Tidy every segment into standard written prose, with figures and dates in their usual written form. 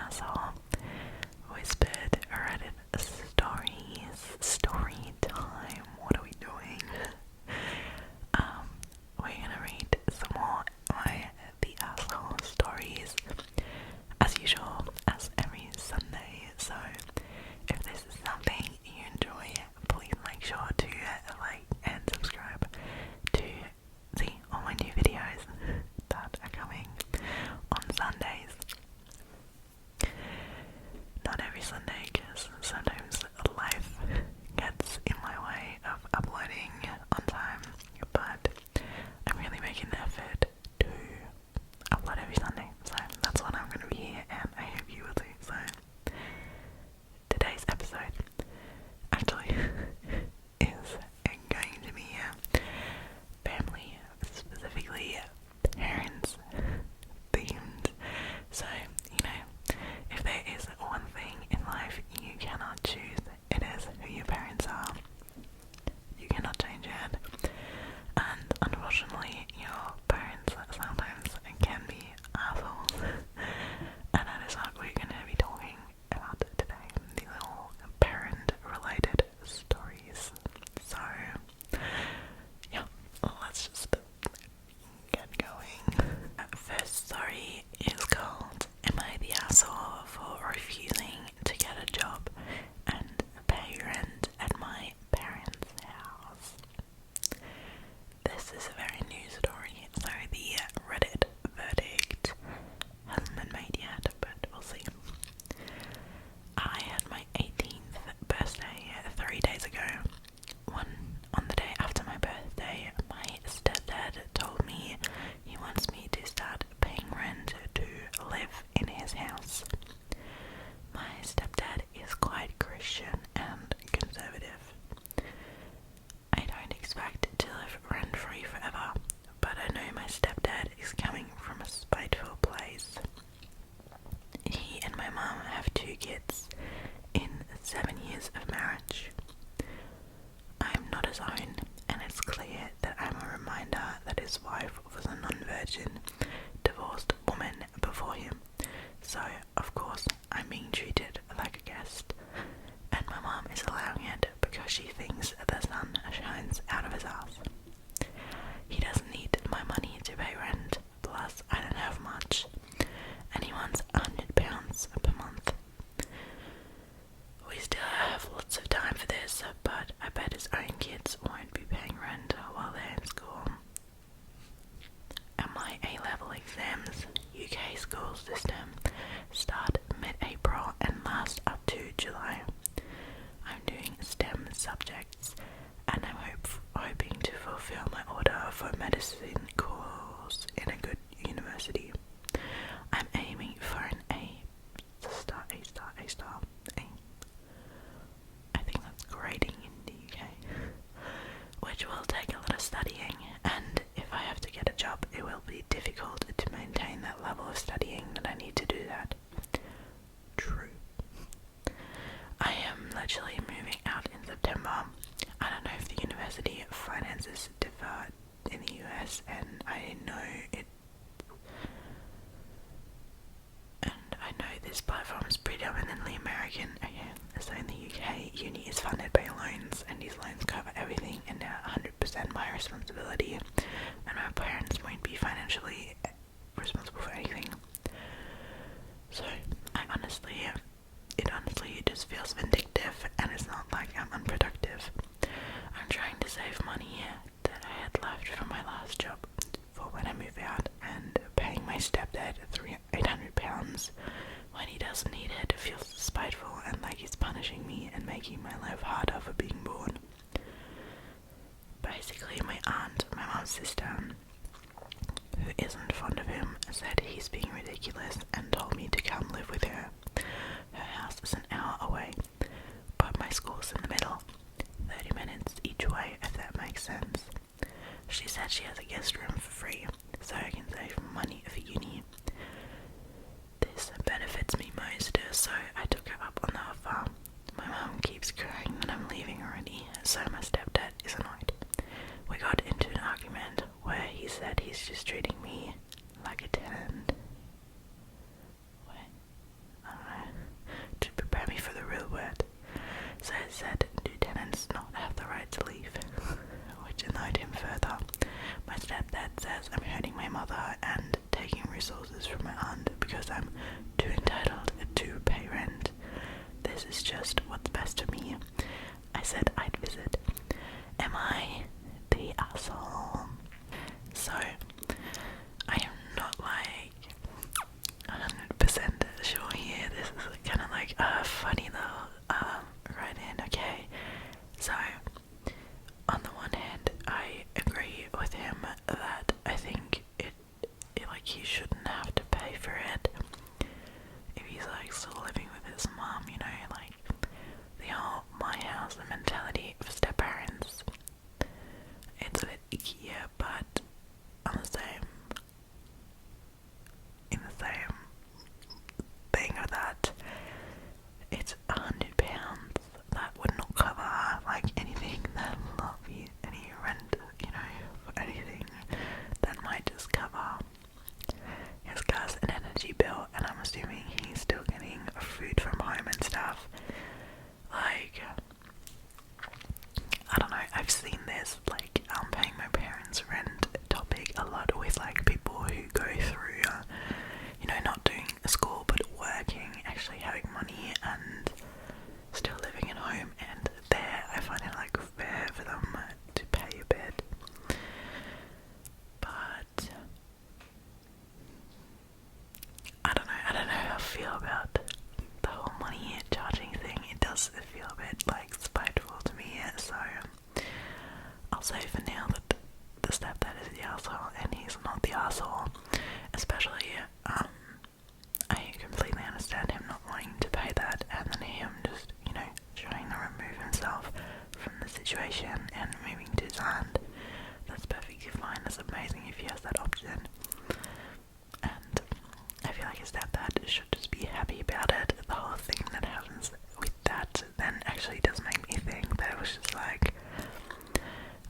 asshole. Whispered Reddit stories. Story time. What are we doing? We're gonna read some more my The Asshole stories. As usual, as every Sunday. So if this is something you enjoy, please make sure to like and subscribe to see all my new videos that are coming on Sundays. Not every Sunday, because sometimes life gets in my way of uploading on time, but I'm really making an effort to upload every Sunday, so that's when I'm going to be here, and I hope you will too. So today's episode actually is going to be family, specifically parents themed. So, you know, if there is one thing in life you cannot choose, it is who your parents are. You cannot change it. And unfortunately, your parents sometimes can be assholes. And that is what we're going to be talking about today. These little parent-related stories. So, yeah, let's just get going. First story is called Am I the Asshole for Refusing to Get a Job and Pay Rent at My Parents' House? This is a very new story, so the Reddit verdict hasn't been made yet, but we'll see. I had my 18th birthday 3 days ago. On the day after my birthday, my stepdad told me he wants me to start paying rent to live in his house. My stepdad is quite Christian and conservative. I don't expect to live rent-free forever, but I know my stepdad is coming from a spiteful place. He and my mum have 2 kids in 7 years of marriage. I'm not his own, and it's clear that I'm a reminder that his wife was a non-virgin, divorced woman before him. So, of course, I'm being treated like a guest, and my mom is allowing it because she thinks the sun shines out of his ass. He doesn't need my money to pay rent, plus I don't have much, and he wants £100 per month. We still have lots of time for this, but I bet his own kids won't be paying rent while they're in school. And my A-level exams, UK school system, start mid-April and last up to July. I'm doing STEM subjects, and I'm hoping to fulfill my order for medicine course in a good university. I'm aiming for an A star. I think that's grading in the UK, which will take a lot of studying, and if I have to get a job, it will be difficult to maintain that level of studying that I need to do that. True. I am literally moving out in September. I don't know if the university finances differ in the US, and I know this platform is predominantly American. Okay, so in the UK, uni is funded by loans, and these loans cover everything, and they're 100% my responsibility, and my parents won't be financially responsible for anything. So it honestly just feels vindictive, and it's not like I'm unproductive. I'm trying to save money that I had left from my last job for when I move out, and paying my stepdad £800 when he doesn't need it feels spiteful and like he's punishing me and making my life harder for being born. Basically, my aunt, my mom's sister, who isn't fond of him, said he's being ridiculous and told me to come live with her. Her house is an hour away, but my school's in the middle, 30 minutes each way, if that makes sense. She said she has a guest room for free, so I can save money for uni. This benefits me most, so I took her up on the offer. My mum keeps crying that I'm leaving already, so my stepdad is annoyed. We got into an argument where he said he's just treating me like a tenant. too entitled to pay rent. This is just what's best for me. I said I'd visit. Am I the asshole? So, I am not like 100% sure here. This is kind of like a funny little right in, okay? So, on the one hand, I agree with him that I think it like he shouldn't have to pay for it if he's like still living with his mom, you know, like the whole my house mentality of step parents. It's a bit ickier, but on the same thing of that, it's £100 that would not cover like anything that will not be any rent, you know, for anything that might just cover his gas and energy bill, and I'm assuming he's still getting food from home and stuff. Like, I don't know, I've seen this, like, paying my parents' rent topic a lot with, like, people who go through, you know, not doing school, but working, actually having money, and still living at home, and there, I find it, like, fair for them to pay a bit. But I don't know how I feel about the whole money charging thing. It does feel a bit like spiteful to me, so I'll say for now that the stepdad is the asshole and he's not the asshole. Especially, I completely understand him not wanting to pay that, and then him just, you know, trying to remove himself from the situation and moving to his aunt. That's perfectly fine. That's amazing if he has that option. And I feel like his stepdad should just be happy about it. The whole thing that happens with that then actually does make me think that it was just like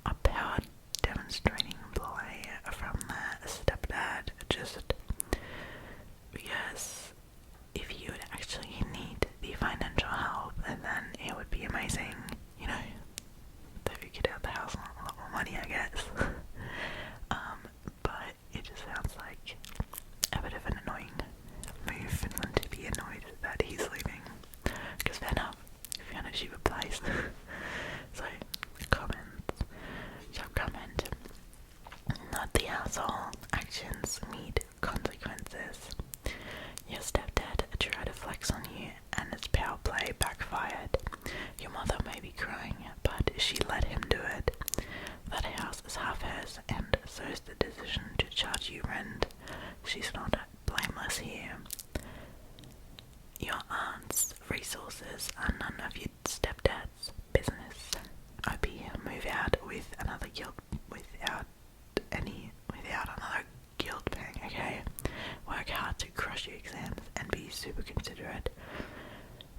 a power demonstrating play from the stepdad, just because if you would actually need the financial help, and then it would be amazing, you know, if you could have the house a lot more money, I guess. But it just sounds like a bit of an annoying move for him to be annoyed that he's leaving, because fair enough, if you're in a cheaper place. So, comment, not the asshole, actions need consequences. Your stepdad tried to flex on you and his power play backfired. Your mother may be crying, but she let him do it. That house is half hers, and so is the decision to charge you rent. She's not blameless here. Your aunt's resources are none of your stepdad's business. OP, move out with another guilt without another guilt pang, okay? Work hard to crush your exams and be super considerate,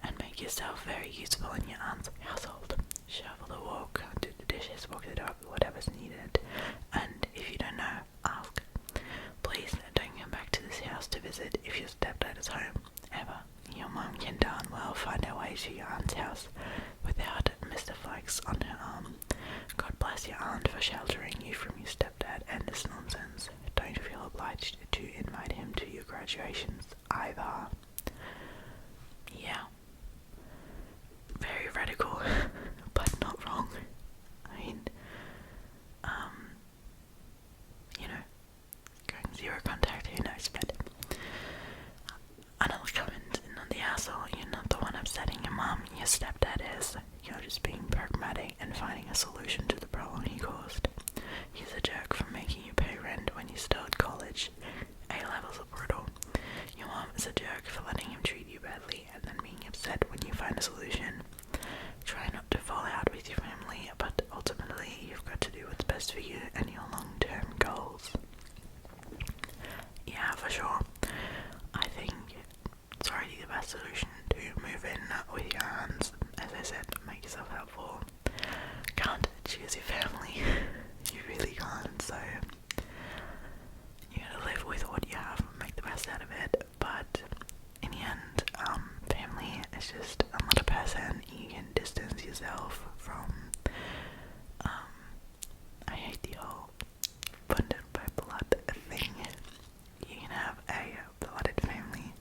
and make yourself very useful in your aunt's household. Shovel the walk, do the dishes, walk the dog, whatever's needed. And if you don't know, ask. Please don't come back to this house to visit if your stepdad is home, ever. Your mum can darn well find her way to your aunt's house without Mr. Flex on her arm. God bless your aunt for sheltering you from your stepdad and this nonsense. Don't feel obliged to invite him to your graduations either. Yeah. Very radical, but not wrong. I mean, you know, going zero contact, who knows, but another comment, not the asshole, you're not the one upsetting your mom, your stepdad is. You're just being pragmatic and finding a solution to the problem he caused. He's a jerk for making you pay rent when you're still at college. A-levels are brutal. Your mom is a jerk for letting him treat you badly and then being upset when you find a solution. Try not to fall out with your family, but ultimately you've got to do what's best for you and your long-term goals. Yeah, for sure. I think it's already the best solution to move in with your aunts. As I said, make yourself helpful. Can't choose your family. You really can't, so you gotta live with what you have and make the best out of it. But in the end, family is just another person you can distance yourself from. I hate the whole bonded by blood thing. You can have a blooded family,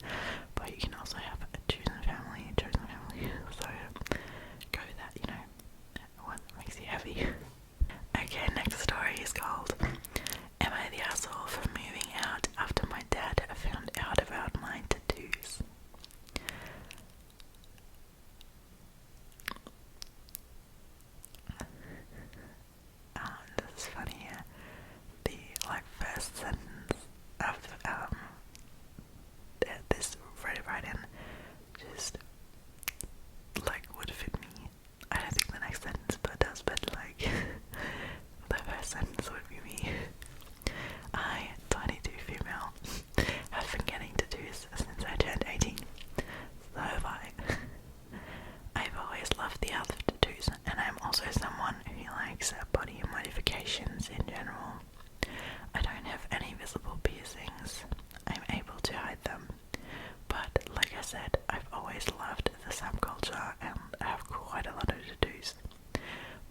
I've always loved the subculture and have quite a lot of tattoos.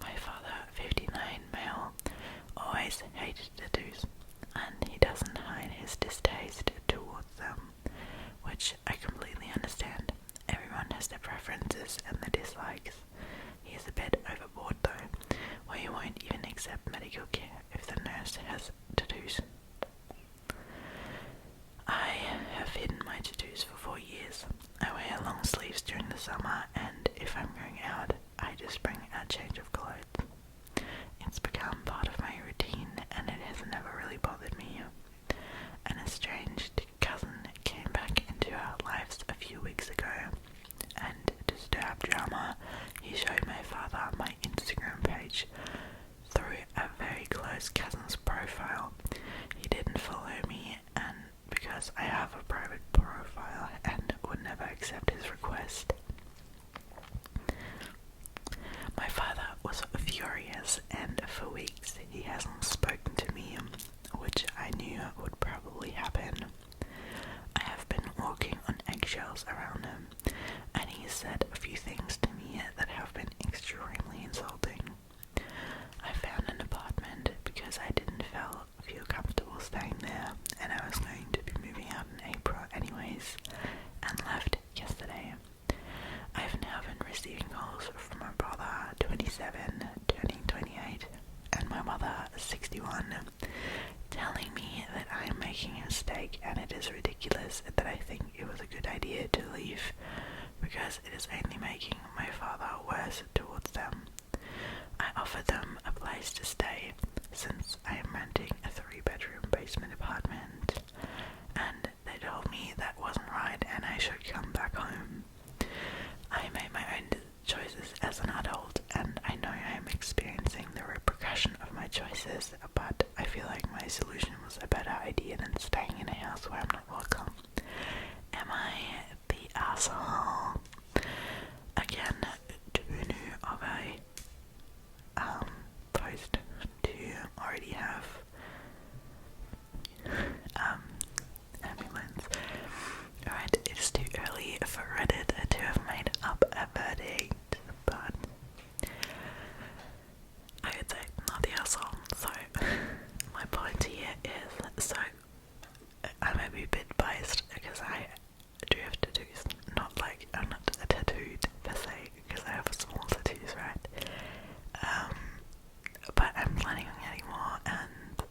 My father, 59 male, always hated tattoos, and he doesn't hide his distaste towards them, which I completely understand. Everyone has their preferences and their dislikes. He is a bit overboard though, where he won't even accept medical care if the nurse has tattoos. I have hidden my tattoos for 4 years. I wear long sleeves during the summer, and if I'm going out, I just bring a change of clothes. It's become part of my routine, and it has never really bothered me. An estranged cousin came back into our lives a few weeks ago, and to stir up drama, he showed my father my Instagram page through a very close cousin's profile. He didn't follow me, and because I have a private profile and would never accept his request. My father was furious, and for weeks he hasn't spoken to me, which I knew would probably happen. I have been walking on eggshells around him, and he said a few things to me that have been extremely insulting. I found an apartment because I didn't feel comfortable staying there, and I was going to be moving out in April anyways, and left yesterday. I've now been receiving calls from my brother, 27, turning 28, and my mother, 61, telling me that I am making a mistake and it is ridiculous that I think it was a good idea to leave, because it is only making my father worse towards them. I offered them a place to stay, since I am renting a 3-bedroom basement apartment, and they told me that wasn't right and I should come back home. I made my own choices as an adult, and I know I am experiencing the repercussion of my choices, but I feel like my solution was a better idea than staying in a house where I'm not welcome. Am I the asshole? Again, do you know of a post to already have ambulance? Alright, it's too early for Reddit to have made up a verdict, but I would say not the asshole. So my point here is, so I may be a bit biased because I do have tattoos. Not like I'm not tattooed per se, because I have small tattoos, right? But I'm planning on getting more, and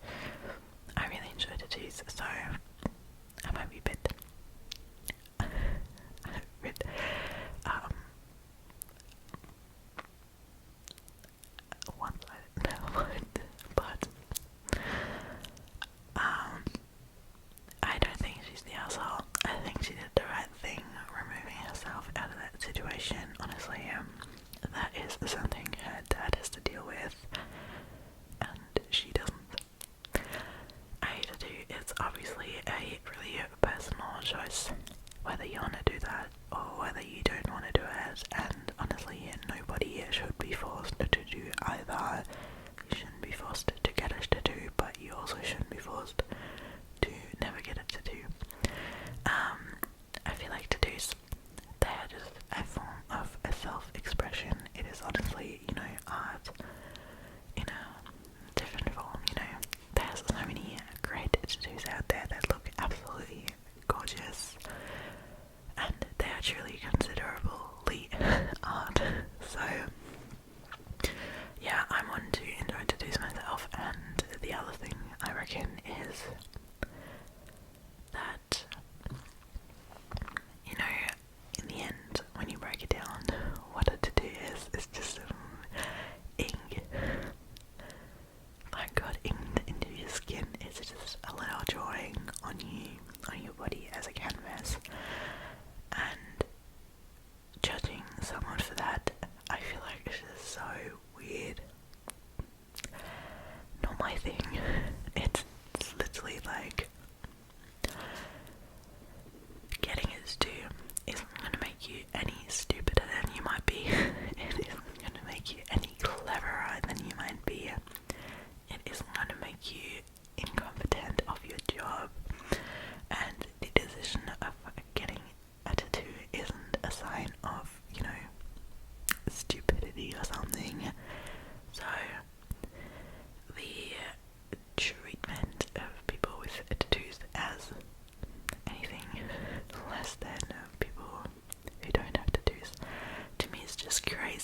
I really enjoy tattoos, so I might be a bit one-sided, but I don't think she's the asshole. I think she did the right thing, removing herself out of that situation. Honestly, that is something her dad has to deal with, and she doesn't. It's obviously a really personal choice, whether you want to do that or whether you don't want to do it, and honestly, nobody should be forced to do either. You shouldn't be forced to get a tattoo, but you also shouldn't be forced to never get a tattoo. I feel like tattoos, they are just a form of a self-expression. It is honestly, art in a different form, There's so many great tattoos out there that look absolutely gorgeous, and they are truly considerably art. So yeah, I'm one to enjoy tattoos myself, and the other thing I reckon is that, in the end, when you break it down, what a tattoo is just some ink. Like God inked into your skin. It's just a little drawing on your body as a canvas, and judging someone for that, I feel like it's just so weird. Not my thing. It's literally like, getting a tattoo isn't going to make you any stupider than you might be. It isn't going to make you any cleverer than you might be. It isn't going to make you incompetent of your job. And the decision of getting a tattoo isn't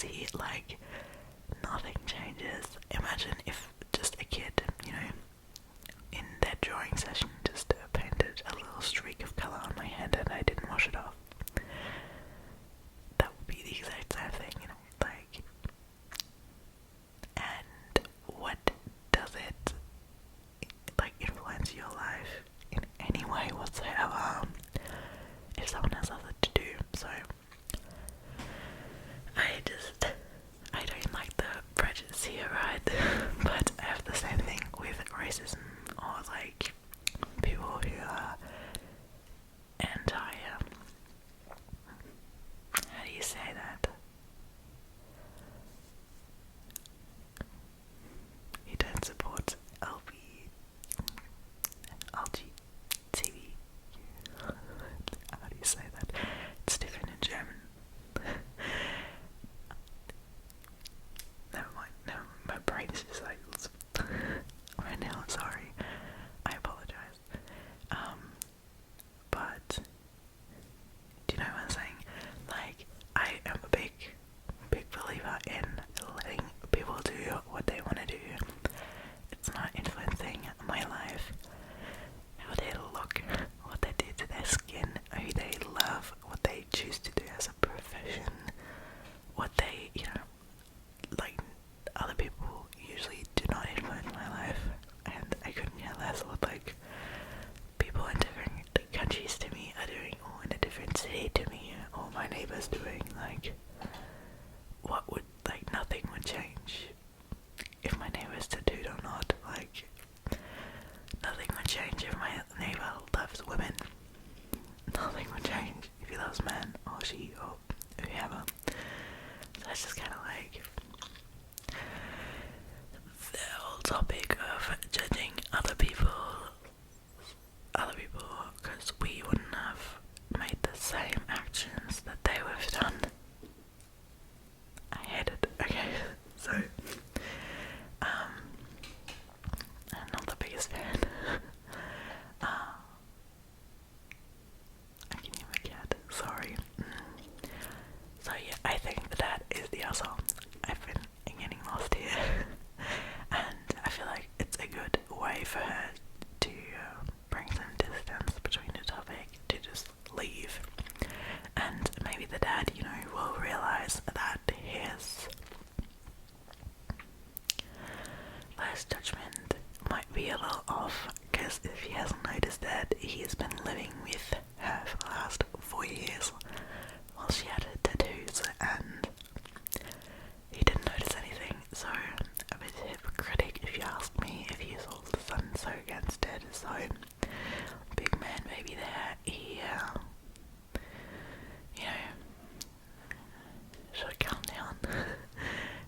crazy, like nothing changes. Imagine if just a kid, you know, in that drawing session just painted a little streak of colour on my hand and I didn't wash it off. That would be the exact same thing, you know, like, and what does it, like, influence your life in any way whatsoever if someone has nothing to do? So, I don't like the prejudice here, right? But I have the same thing with racism, or like people who are anti, how do you say that? You don't support LGTB. How do you say that? It's different in German. Never mind, no, my brain is just like right now, sorry. I apologize. But do you know what I'm saying? Like, I am a big believer in letting people do what they want to do. It's not influencing my life, how they look, what they do to their skin, who they love, what they choose to do as a profession, what they, you know, like, other people usually do not influence my life, and I couldn't care less what, like, people in different countries to me are doing, or in a different city to me, or my neighbors doing. Like, what would, like, nothing would change if my neighbor's tattooed or not. Like, nothing would change if my neighbor loves women. Nothing would change if he loves men, or she, or whoever. So it's just kind of like the whole topic of judging other people, because we wouldn't have made the same actions that they would have done. I hate it. Okay, so I'm not the biggest fan. I can hear my cat, sorry. So yeah, I think that is the asshole. I've been getting lost here. And I feel like it's a good way for her to bring some distance between the topic, to just leave. And maybe the dad, you know, will realise that his last judgment might be a little off, because if he hasn't noticed that he has been living with her for the last 4 years while she had her tattoos and he didn't notice anything, so a bit hypocritic if you ask me, if he's all of a sudden so against it. So big man baby there, he you know, should calm down.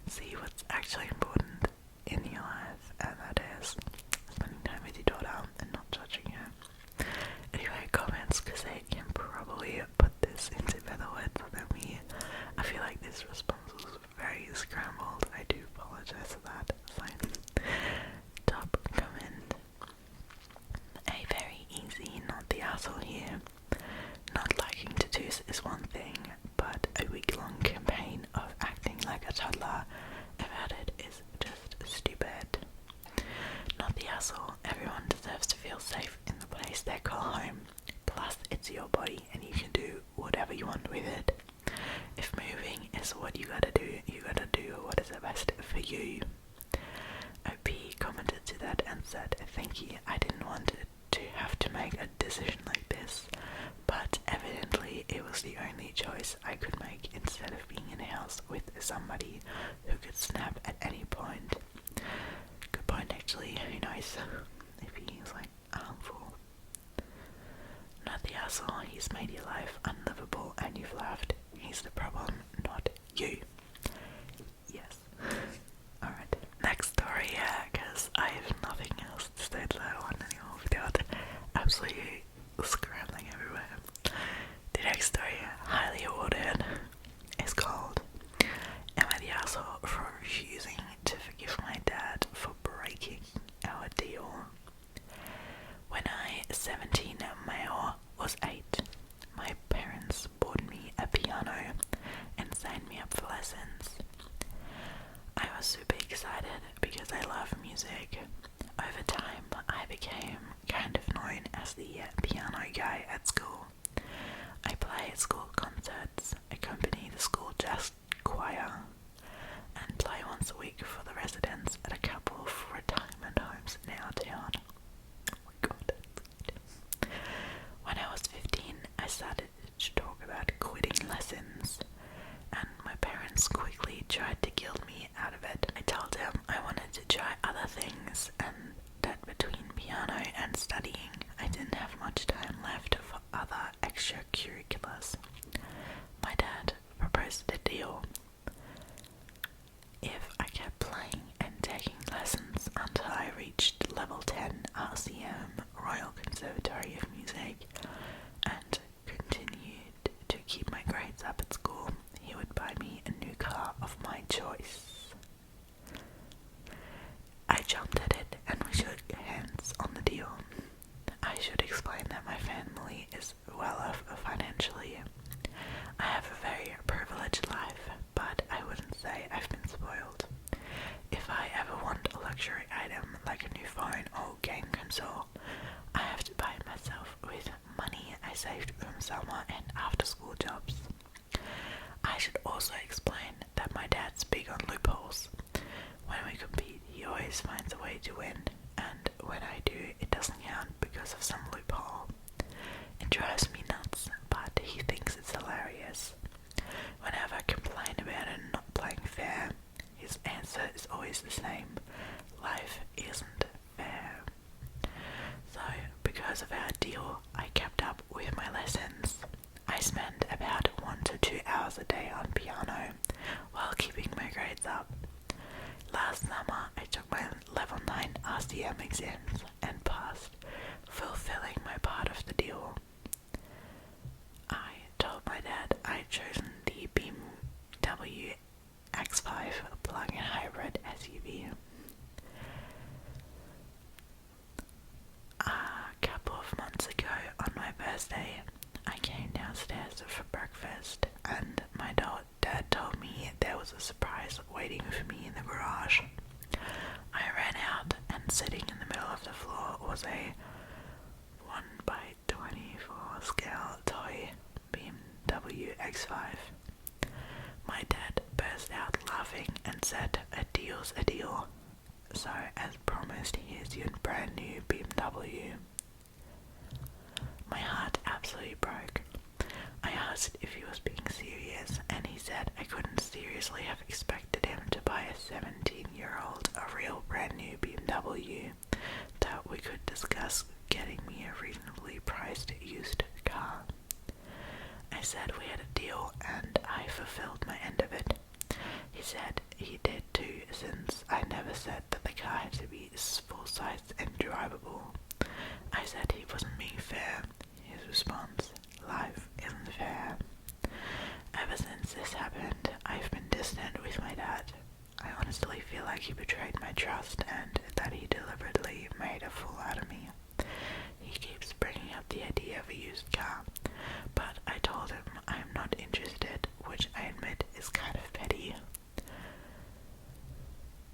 See what's actually important in your life, and that is spending time with your daughter and not judging her. Anyway, comments, because they can probably put this into better words than me. I feel like this response was very scrambled. I do apologize for that. So, top comment. A very easy, not the asshole here. Not liking tattoos is one thing, but a week-long campaign of acting like a toddler about it is just stupid. Not the asshole. Everyone deserves to feel safe in the place they call home. Plus, it's your body and you can do whatever you want with it. If moving is what you gotta do what is the best for you. OP commented to that and said, "Thank you, I didn't want to have to make a decision like this, but evidently it was the only choice I could make instead of being in a house with somebody who could snap at any point." Good point, actually. Who knows if he's like harmful. Not the asshole. He's made your life unlivable and you've laughed. He's the problem, not you. Yes. Alright, next story, because I have nothing else to say to that one anymore without absolutely scrambling everywhere. The next story, highly awarded, is called "Am I the asshole for refusing to forgive my dad for breaking our deal?" When I, 17 male, was 8, my parents to talk about quitting lessons, and my parents quickly tried to guilt me out of it. I told them I wanted to try other things, and that between piano and studying, I didn't have much time left for other extracurriculars. My dad proposed a deal. If I kept playing and taking lessons until I reached level 10 RCM, Royal Conservatory of Music, and continued to keep my grades up at school, he would buy me a new car of my choice. I jumped at it and we shook hands on the deal. I should explain that my family is well off financially. I have a very privileged life, but I wouldn't say I've been spoiled. If I ever want a luxury item like a new phone or game console, I have to buy it myself with money I saved from summer and after school jobs. I should also explain that my dad's big on loopholes. When we compete, he always finds a way to win, and when I do, it doesn't count because of some loophole. It drives me nuts, but he thinks it's hilarious. Whenever I complain about it not playing fair, his answer is always the same: life isn't fair. So, because of our deal, I kept up with my lessons. I spent about 1 to 2 hours a day on piano, while keeping my grades up. Last summer, I took my level 9 RCM exams and passed, fulfilling my part of the deal. I told my dad I'd chosen the BMW X5 plug-in hybrid SUV. A couple of months ago, on my birthday, I came downstairs for breakfast, and my dad told me there was a surprise waiting for me in the garage. I ran out, and sitting in the middle of the floor was a 1:24 scale toy BMW X5. My dad burst out laughing and said, "A deal's a deal. So, as promised, here's your brand new BMW." My heart absolutely broke. I asked if he was being serious, and he said I couldn't seriously have expected him to buy a 17-year-old a real brand new BMW, that we could discuss getting me a reasonably priced used car. I said we had a deal, and I fulfilled my end of it. He said he did too, since I never said that the car had to be full-sized and drivable. I said he wasn't being fair. His response: life isn't fair. Ever since this happened, I've been distant with my dad. I honestly feel like he betrayed my trust and that he deliberately made a fool out of me. He keeps bringing up the idea of a used car, but I told him I'm not interested, which I admit is kind of petty.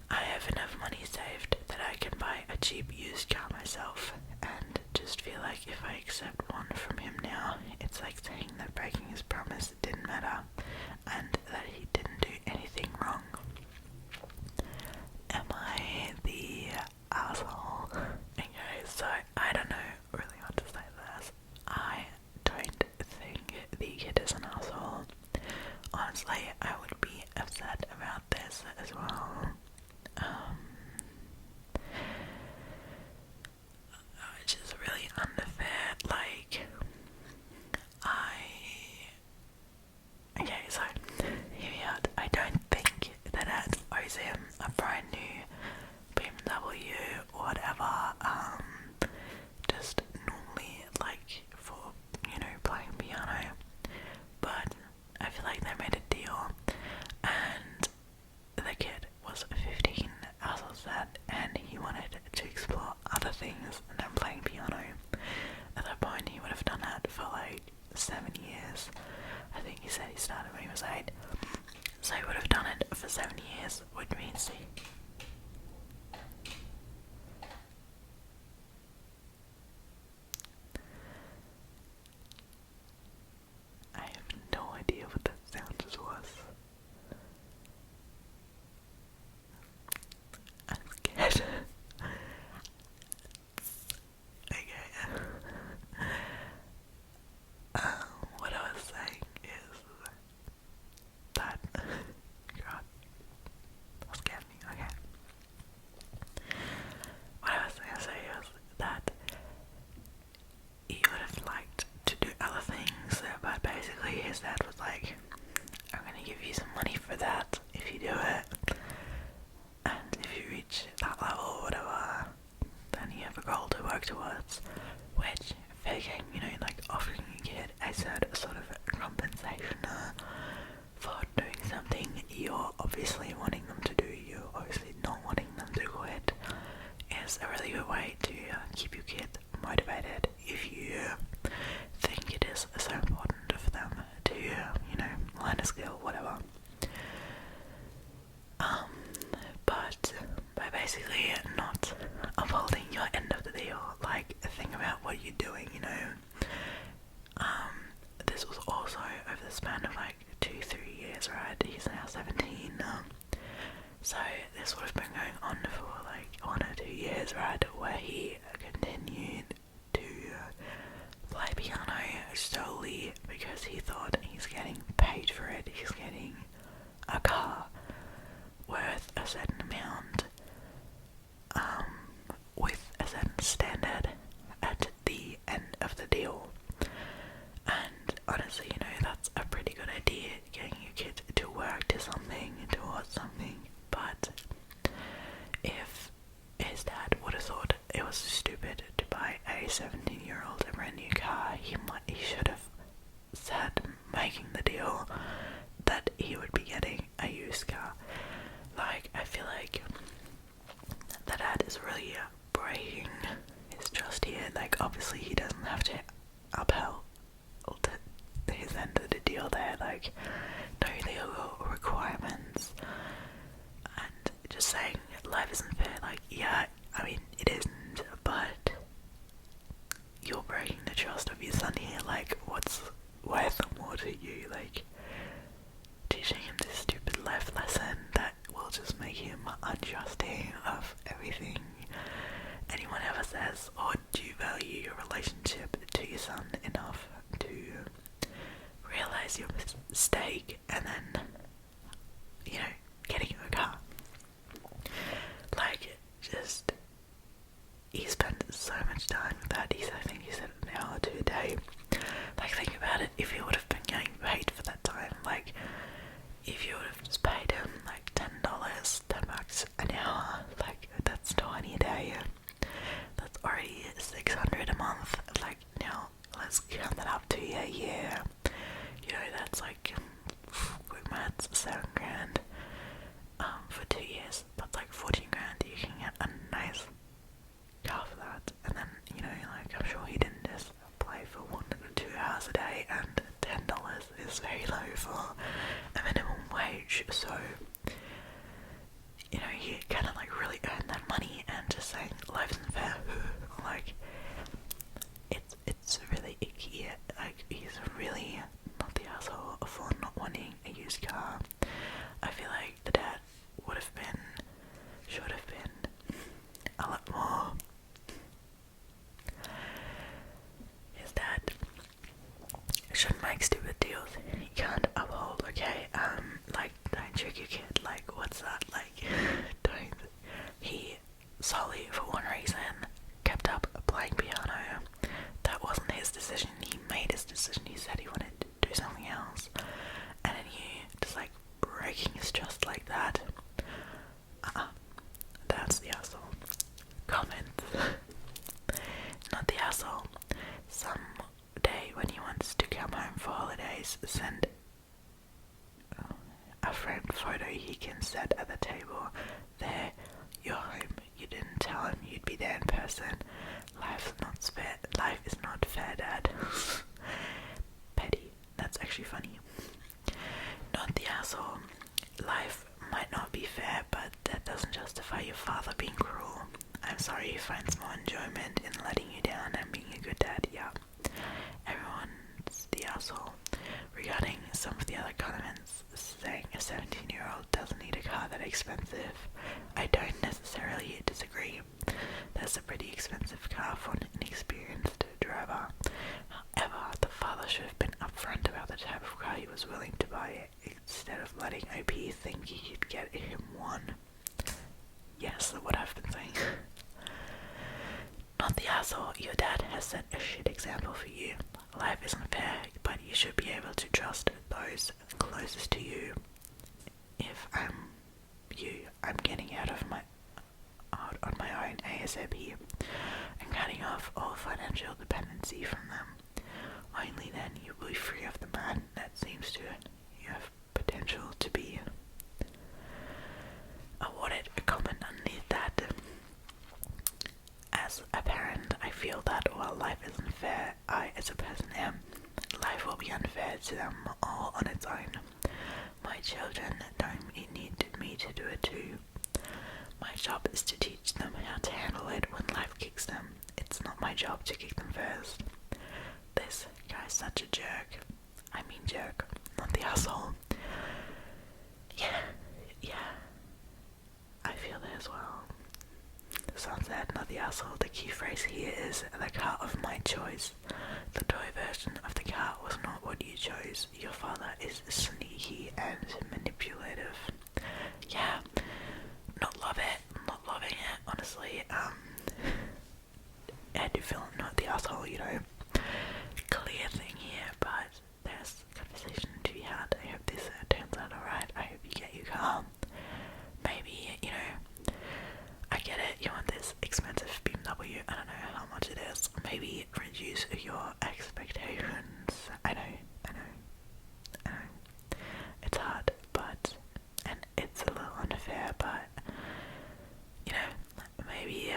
I have enough money saved that I can buy a cheap used car myself, and just feel like if I accept one from him now, it's like saying that breaking his promise didn't matter, and that he didn't do anything wrong. Am I the asshole? Okay, so I don't know really what to say to this. I don't think the kid is an asshole. Honestly, I would be upset about this as well. Which is really unfair. Like, okay, so hear me out. I don't think that I owes him a brand new BMW or whatever. Just normally, like, for, playing piano. But I feel like they made a deal, and the kid was 15, as I said, and he wanted to explore other things than playing piano. At that point, he would have done that for like 7 years. I think he said he started when he was 8. So he would have done it for 7 years, which means I have no idea what that sound was. I'm scared. Okay. What I was his dad was like, I'm gonna give you some money for that if you do it, and if you reach that level or whatever, then you have a goal to work towards. Which, fair game, you know, like offering a kid a sort of compensation for doing something you're obviously wanting them to do, you're obviously not wanting them to quit, is a really good way to keep your kid motivated if you think it is so important for them to, you know, learn a skill, whatever. But by basically not upholding your end of the deal, like, think about what you're doing, you know. This was also over the span of like 2-3 years, right? He's now 17, so this would have been going on for like 1 or 2 years, right, where he continued to play piano solely because he thought he's getting paid for it. He's getting a car worth a certain amount, with a certain standard at the end of the deal. And honestly, you know, that's a pretty good idea, getting your kids to work to something, towards something. But if his dad would have thought it was stupid to buy a 17-year-old a brand new car, he should have said, making the deal, that he would be getting a used car. Like, I feel like the dad is really breaking his trust here. Like, obviously he doesn't have to uphold his end of the deal there, like, no legal requirements, and just saying life isn't fair, like, yeah, I mean, it isn't, but you're breaking the trust of your son here. Like, what's worth more to you? Like, teaching him this stupid life lesson that will just make him untrusting of everything anyone ever says? Or do you value your relationship to your son enough to realize your mistake and then, you know, getting you a car? Like, just, he spent so much time with that. I think he said an hour or 2 a day. Like, think about it, if he would have been getting paid for that time, like, if you would have just paid him like $10 an hour, like, that's 20 a day, that's already 600 a month. Like, now let's count that up to a year, you know, that's like, quick maths, 7 grand for 2 years, that's like 14 grand. You can get a nice car for that. And then, you know, like, I'm sure he didn't just play for 1 or 2 hours a day, and $10 is very low for a minimum wage, so, you know, he kind of like really earned that money. And just saying life isn't fair, like, it's really icky. Like, he's really not the asshole for not wanting a used car. I feel like the dad should have been a lot more. His dad shouldn't make stupid deals he can't uphold, okay? Like, don't trick your kid, like, what's that, like, don't. He solely, for one reason, kept up playing piano. That wasn't his decision, he made his decision, he said he wanted to do something else, and then you just, like, breaking his trust like that. That's the asshole. Comments. Not the asshole. Someday when he wants to come home for holidays, send a framed photo he can set at the table. There, you're home. You didn't tell him you'd be there in person. Life is not fair, Dad. Petty. That's actually funny. Not the asshole. Life might not be fair, but that doesn't justify your father being cruel. I'm sorry he finds more enjoyment in letting you down and being a good dad. Yeah, everyone's the asshole. Regarding some of the other comments, saying a 17-year-old doesn't need a car that expensive, I don't necessarily disagree. That's a pretty expensive car for an inexperienced driver. However, the father should have been upfront about the type of car he was willing to buy, instead of letting OP think he could get him one. Yes, that's what I've been saying. Not the asshole. Your dad has set a shit example for you. Life isn't fair, but you should be able to trust those closest to you. If I'm you, I'm getting out on my own ASAP and cutting off all financial dependency from them. Only then you will be free of the man that seems to have potential to be awarded a comment underneath that. As a parent, I feel that while life is unfair, I as a person am. Life will be unfair to them all on its own. My children don't need me to do it too. My job is to teach them how to handle it when life kicks them. It's not my job to kick them first. This guy's such a jerk. I mean jerk, not the asshole. Yeah. I feel that as well. Sounds sad, not the asshole. The key phrase here is the car of my choice. The toy version of the car was not what you chose. Your father is sneaky and manipulative. Yeah, not loving it, honestly. I do feel not the asshole, clear thing here, but there's conversation to be had. I hope this turns out alright. I hope you get your car. Maybe, I get it, you want this expensive BMW, I don't know how much it is. Maybe reduce your expectations. I know. It's hard, and it's a little unfair, but, maybe,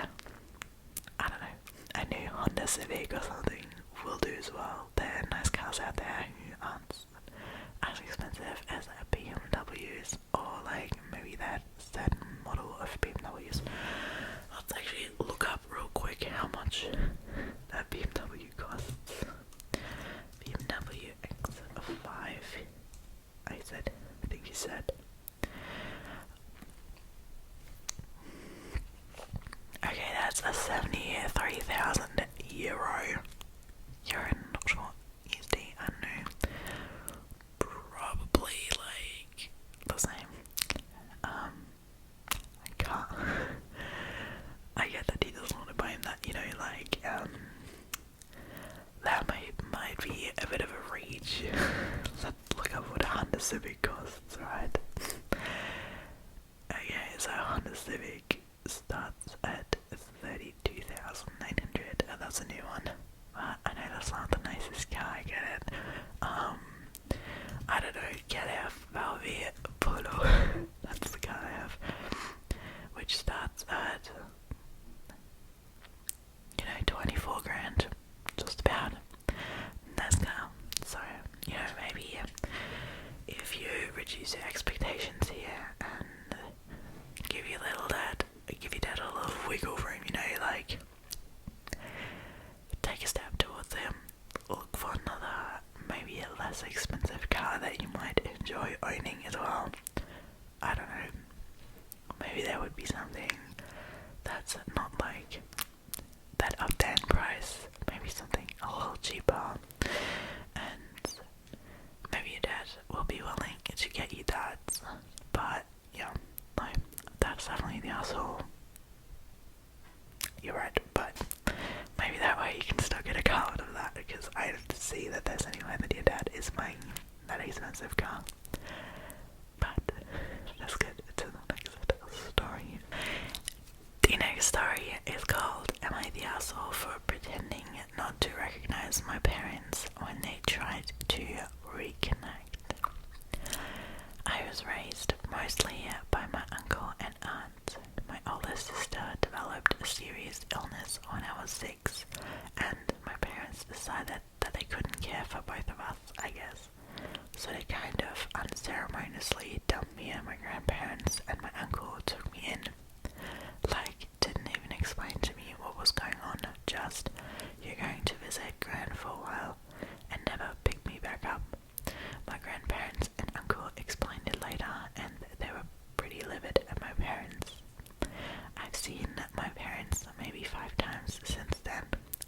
I don't know, a new Honda Civic or something will do as well. There are nice cars out there who aren't as expensive as BMWs, or maybe that certain model of BMWs. Let's actually look up real quick how much that BMW costs. BMW X5. I think you said. Okay, that's a 73,000 euro. You're not sure. USD, I don't know. Probably the same. I can't. I get that he doesn't want to buy him that, that might be a bit of a reach. Let's look up what a Honda Civic costs, right? Okay, so Honda Civic starts at 32,900, and that's a new one. But I know that's not the nicest car, I get it. I don't know, get out Velvet Polo. That's the car I have, which starts at 24 grand, just about. That's now. So, maybe if you reduce your expectations here and give your dad a little wiggle room, take a step towards him, look for another, maybe a less expensive car that you might enjoy owning as well. I don't know, maybe there would be something that's not that up to end price, maybe something a little cheaper, and maybe your dad will be willing to get you that. But yeah, that's definitely the asshole. You're right, but maybe that way you can still get a car out of that, because I don't see that there's any way that your dad is buying that expensive car. But let's get to the next story. The next story is called "Am I the Asshole for Pretending Not to Recognize My Parents When They Tried to Reconnect?" I was raised mostly by my uncle and aunt. My older sister developed a serious illness when I was 6, and my parents decided that they couldn't care for both of us, I guess. So they kind of unceremoniously dumped me and my grandparents, and my uncle took me in. Didn't even explain to me what was going on, just, "You're going to visit Gran for a while," and never picked me back up. My grandparents and uncle explained it later, and they were pretty livid at my parents. I've seen my parents maybe 5 times since then,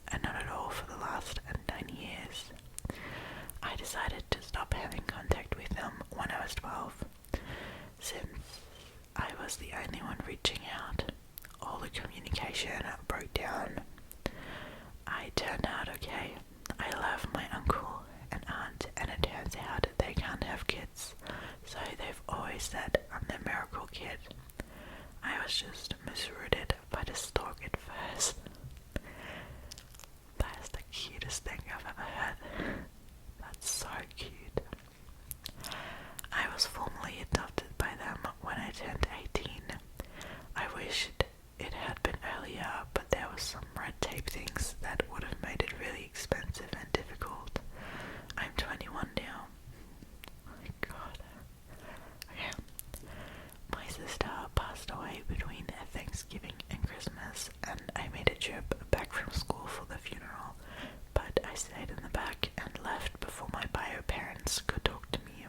and not at all for the last 9 years. I decided to stop having contact with them when I was 12. Since I was the only one reaching out, all the communication broke down. I turned out okay. I love my uncle and aunt married, and it turns out they can't have kids, so they've always said I'm the miracle kid. I was just misrooted by the stork at first. That is the cutest thing I've ever heard. That's so cute. I was formally adopted by them when I turned 18. I wished it had been earlier, but there was some red tape things that would have made it really expensive and difficult. I'm 21 now. Oh my god. Okay. My sister passed away between Thanksgiving and Christmas, and I made a trip back from school for the funeral, but I stayed in the back and left before my bio parents could talk to me.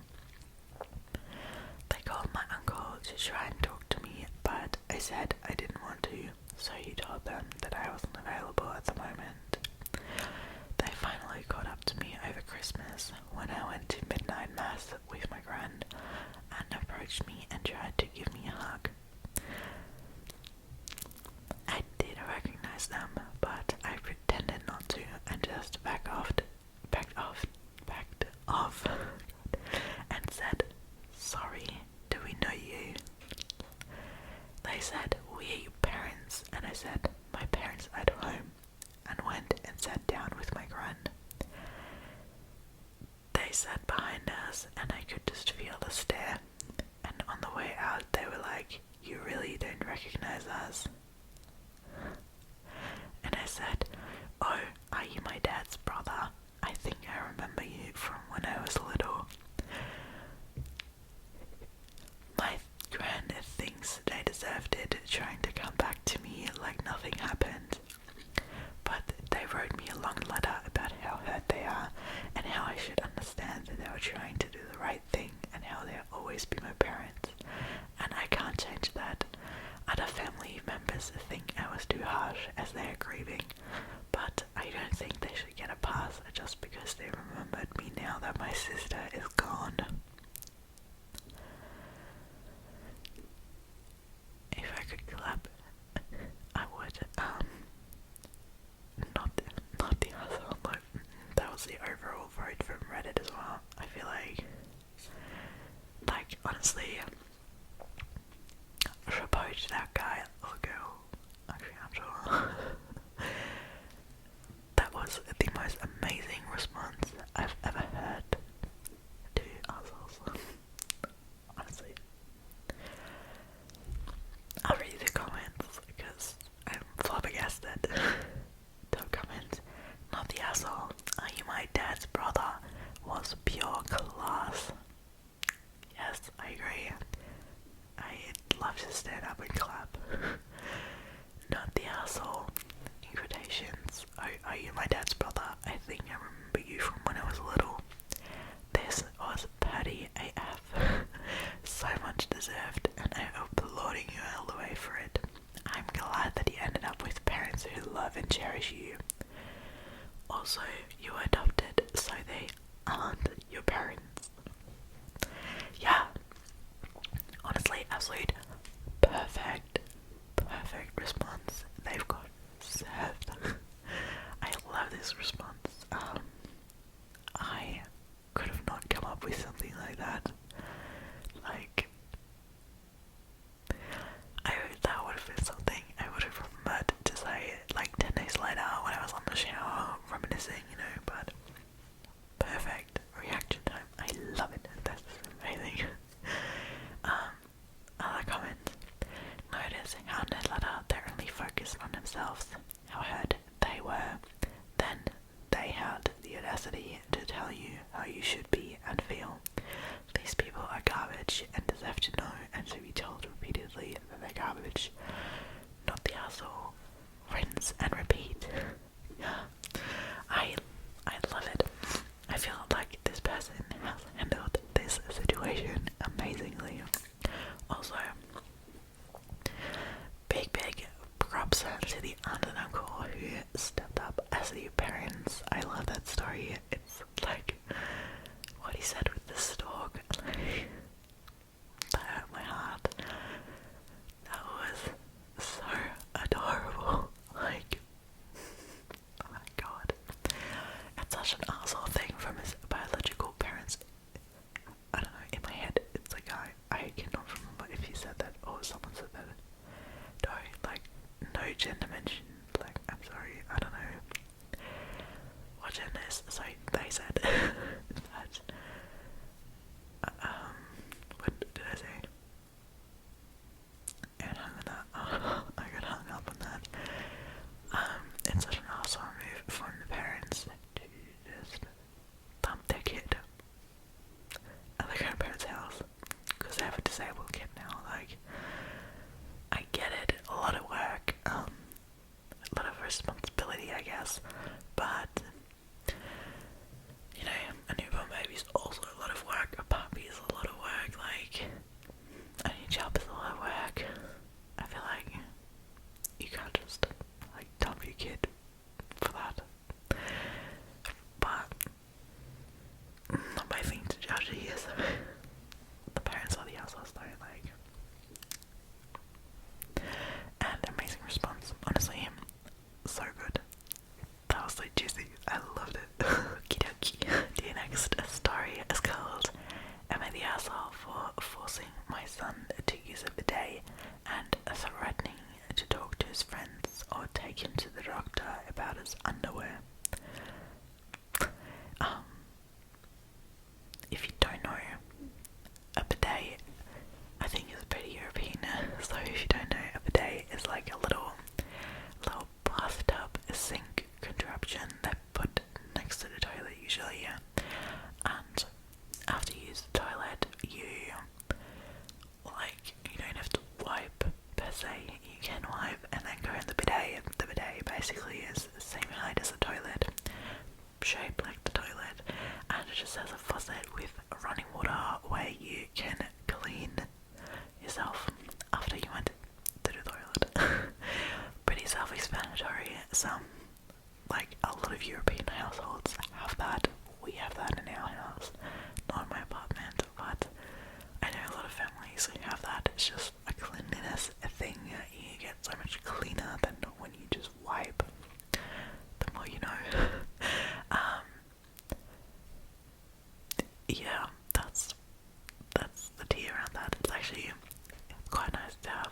They called my uncle to try and talk to me, but I said I didn't want to, so he told them that I wasn't available at the moment. They finally caught up to me over Christmas when I went to midnight mass with my grand and approached me and tried to give me a hug. I did recognize them, but I pretended not to and just backed off and said, "Sorry, do we know you?" They said, "We are your parents," and I said, "My parents are at home," and went and sat down with my grand. They sat behind us, and I could just feel the stare, and on the way out they were like, "You really don't recognize us?" And I said, "Oh, are you my dad's brother? I think I remember you from when I was little." My grand thinks they deserved it, trying to come back to me like nothing happened. But they wrote me a long letter about how hurt they are and how I should understand that they were trying to do the right thing and how they'll always be my parents. And I can't change that. Other family members think I was too harsh as they are grieving, but I don't think they should get a pass just because they remembered me now that my sister is gone. If I could clap, I would. Not the asshole, but that was the overall vote from Reddit as well. I feel like honestly, chapeau to that guy or girl. Actually, I'm sure. That was the most amazing response I've ever heard to assholes. Honestly. I'll read the comments because I'm flabbergasted. Top comment. "Not the asshole. Are you my dad's brother?" Was pure class. Yes, I agree. I'd love to stand up and clap. "Not the asshole." In quotations. "Oh, are you my dad's brother? I think forcing my son to use a bidet and threatening to talk to his friends or take him to the doctor about his underwear. If you don't know, a bidet, I think is pretty European. So if you don't know, a bidet is like a little bathtub sink contraption that put next to the toilet usually, and after you use the toilet, you don't have to wipe per se. You can wipe and then go in the bidet. The bidet basically is the same height as the toilet, shaped like the toilet, and it just has a faucet with running water where you can clean yourself after you went to the toilet. Pretty self-explanatory. A lot of European households have that. We have that in our house, not in my apartment, but I know a lot of families who have that. It's just a cleanliness thing. You get so much cleaner than when you just wipe. The more you know. Yeah, that's the tea around that. It's actually quite nice to have.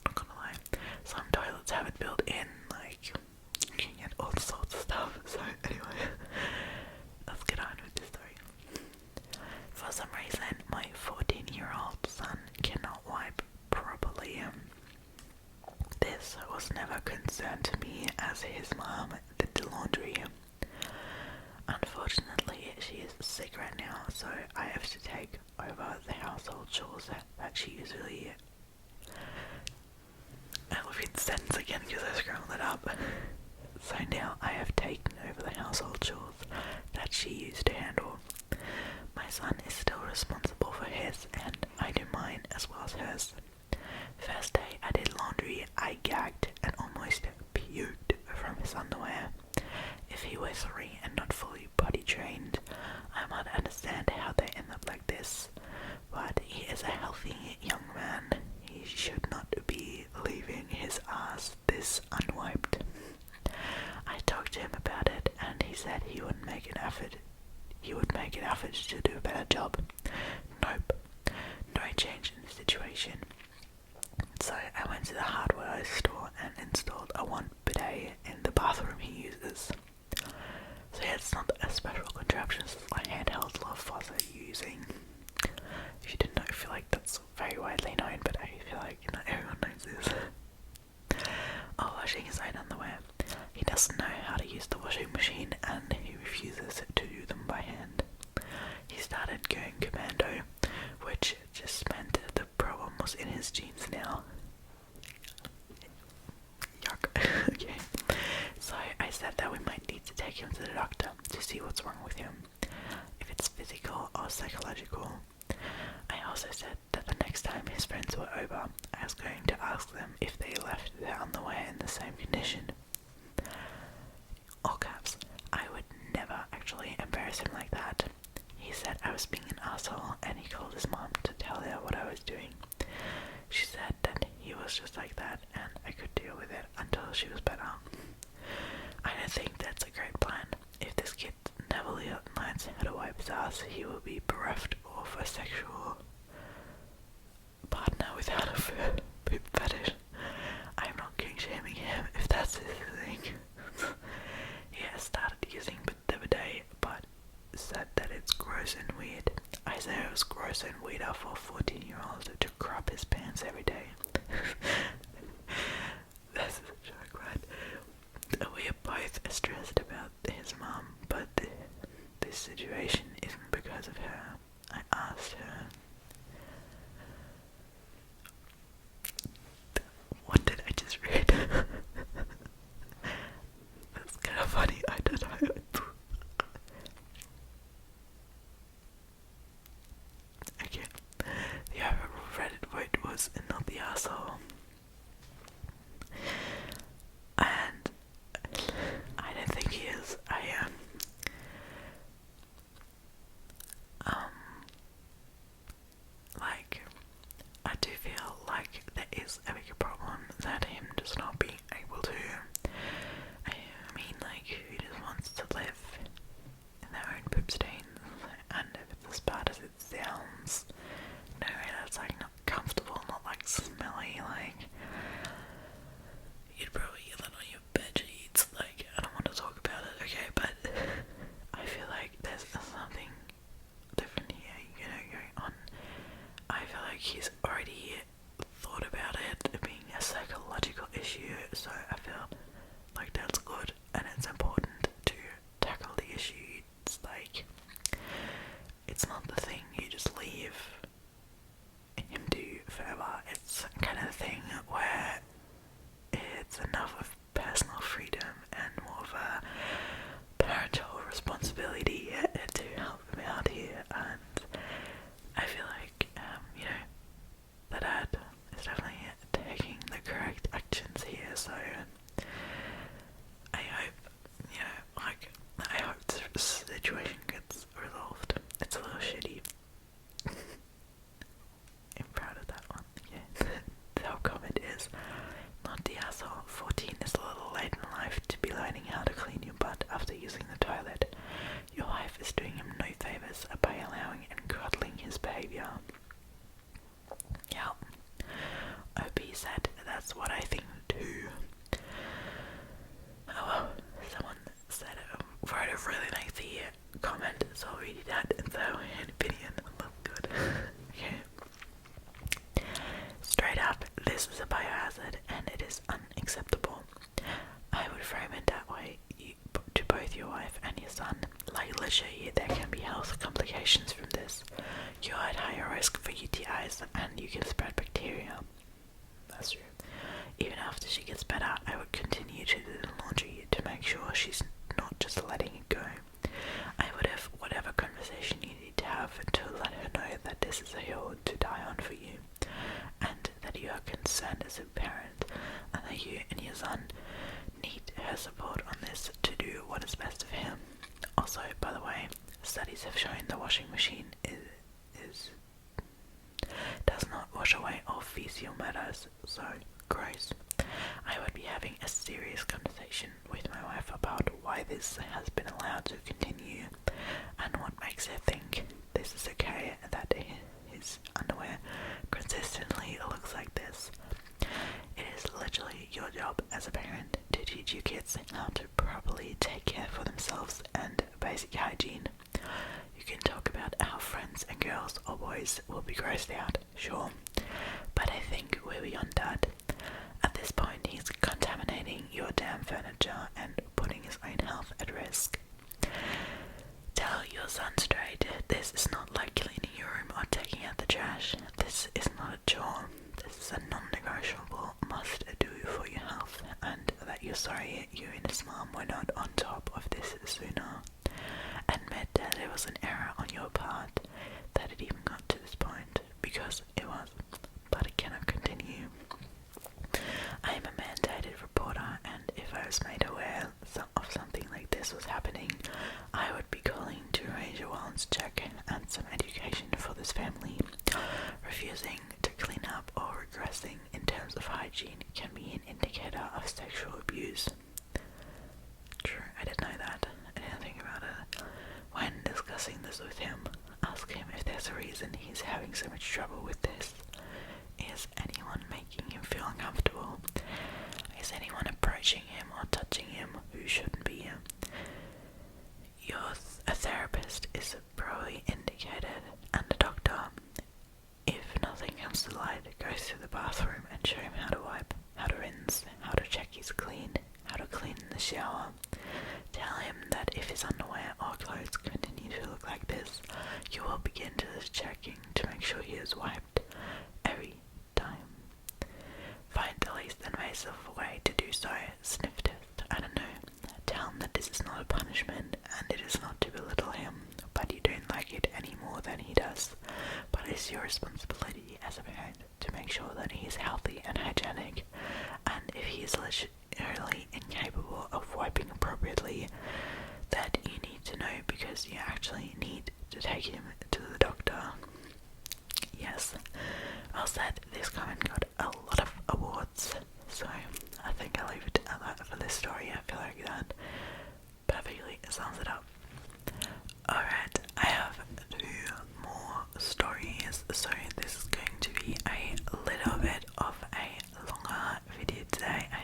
Not gonna lie, some toilets have it built in, like you can get all sorts of stuff. So anyway, let's get on with this story. For some reason, my 14-year-old son cannot wipe properly. This was never a concern to me as his mom did the laundry. Unfortunately, she is sick right now, so I have to take over the household chores that she usually... I repeat the sentence again because I scrambled it up. So now I have taken over the household chores that she used to handle. My son is still responsible for his, and I do mine as well as hers. First day I did laundry, I gagged and almost puked from his underwear. If he were 3 and not fully potty trained, I might understand how they end up like this, but he is a healthy young man. He should not be leaving his ass this unwiped. I talked to him about it, and he said he would make an effort. He would make an effort to do a better job. Nope, no change in the situation. So I went to the hardware store and installed a one bidet in the bathroom he uses. So yeah, it's not a special contraption, it's like handheld little faucet using. If you didn't know, I feel like that's very widely known, but I feel like not everyone knows this. Washing his own underwear. He doesn't know how to use the washing machine and he refuses to do them by hand. He started going commando, which just meant the problem was in his genes now. Yuck. Okay. So I said that we might need to take him to the doctor to see what's wrong with him, if it's physical or psychological. I also said that the next time his friends were over, I was going to ask them if they left their underwear in the same condition. All caps, I would never actually embarrass him like that. He said I was being an asshole and he called his mom to tell her what I was doing. She said that he was just like that and I could deal with it until she was better. I don't think that's a great plan. If this kid never learns how to wipe his ass, he will be bereft of a sexual partner without a poop fetish. I'm not king shaming him if that's his thing. He has started using the bidet, but said that it's gross and weird. I say it was gross and weird for a 14-year-old to crop his pants every day. That's a joke, right? We are both stressed about his mum, but this situation isn't because of her. I asked her. What did I just read? That's kind of funny, I don't know. Okay. The overall Reddit vote was not the asshole. And I don't think he is. just leave him do forever. It's kind of thing where it's enough of personal freedom and more of a parental responsibility to help him out here, and I feel like, the dad is definitely taking the correct actions here, so I hope, I hope the situation gets resolved. It's a little shitty. I'm proud of that one, yeah. The whole comment is, not the asshole, 14 is a little late in life to be learning how to clean your butt after using the toilet. Your wife is doing him no favours by allowing and coddling his behaviour. Yeah, OP said that's what I think too. Oh well, someone said wrote a really lengthy comment, so I'll read it out and throw an opinion. That's good. Okay. Straight up, this is a biohazard and it is unacceptable. I would frame it that way to both your wife and your son. Like literally, there can be health complications from this. You're at higher risk for UTIs and you can spread bacteria. That's true. Even after she gets better, I would continue to do the laundry to make sure she's not just letting it go. I would have whatever conversation you need to have to let her know that this is a hill to die on for you, and that you are concerned as a parent, and that you and your son need her support on this to do what is best for him. Also, by the way, studies have shown the washing machine does not wash away all fecal matters, so gross. I would be having a serious conversation with my wife about why this has been allowed to continue and what makes her think this is okay, that his underwear consistently looks like this. It is literally your job as a parent to teach your kids how to properly take care for themselves and basic hygiene. You can talk about how friends and girls or boys will be grossed out, sure, but I think we're beyond that. At this point, he's contaminating your damn furniture and putting his own health at risk. Tell your son straight, this is not like cleaning your room or taking out the trash. This is not a chore. This is a non-negotiable must-do for your health, and that you're sorry you and his mom were not on top of this sooner. Admit that it was an error on your part, that it even got to this point, because it was, but it cannot continue. I am a mandated reporter, and if I was made aware of something like this was happening, I would be calling to arrange a wellness check and some education for this family. Refusing to clean up or regressing in terms of hygiene can be an indicator of sexual abuse. True, I didn't know that. I didn't think about it. When discussing this with him, ask him if there's a reason he's having so much trouble with this. Is anyone making him feel uncomfortable? Is anyone approaching him or touching him who shouldn't be him? A therapist is probably indicated, and a doctor. If nothing comes to light, goes to the bathroom and show him how to wipe, how to rinse, how to check he's clean, how to clean in the shower. Tell him that if his underwear or clothes continue to look like this, you will begin to this checking to make sure he is wiped every time. Find the least invasive way to do so. Sniff test, I don't know. Tell him that this is not a punishment and it is not to belittle him, but you don't like it any more than he does. But it's your responsibility as a parent to make sure that he is healthy and hygienic, and if he is literally incapable of wiping appropriately, that you need to know because you actually need to take him to the doctor. Yes, well said. This comment got a lot of awards, so I think I'll leave it at that for this story. I feel like that perfectly sums it up. Alright, I have 2 more stories, so this is going to be a little bit of a longer video today. I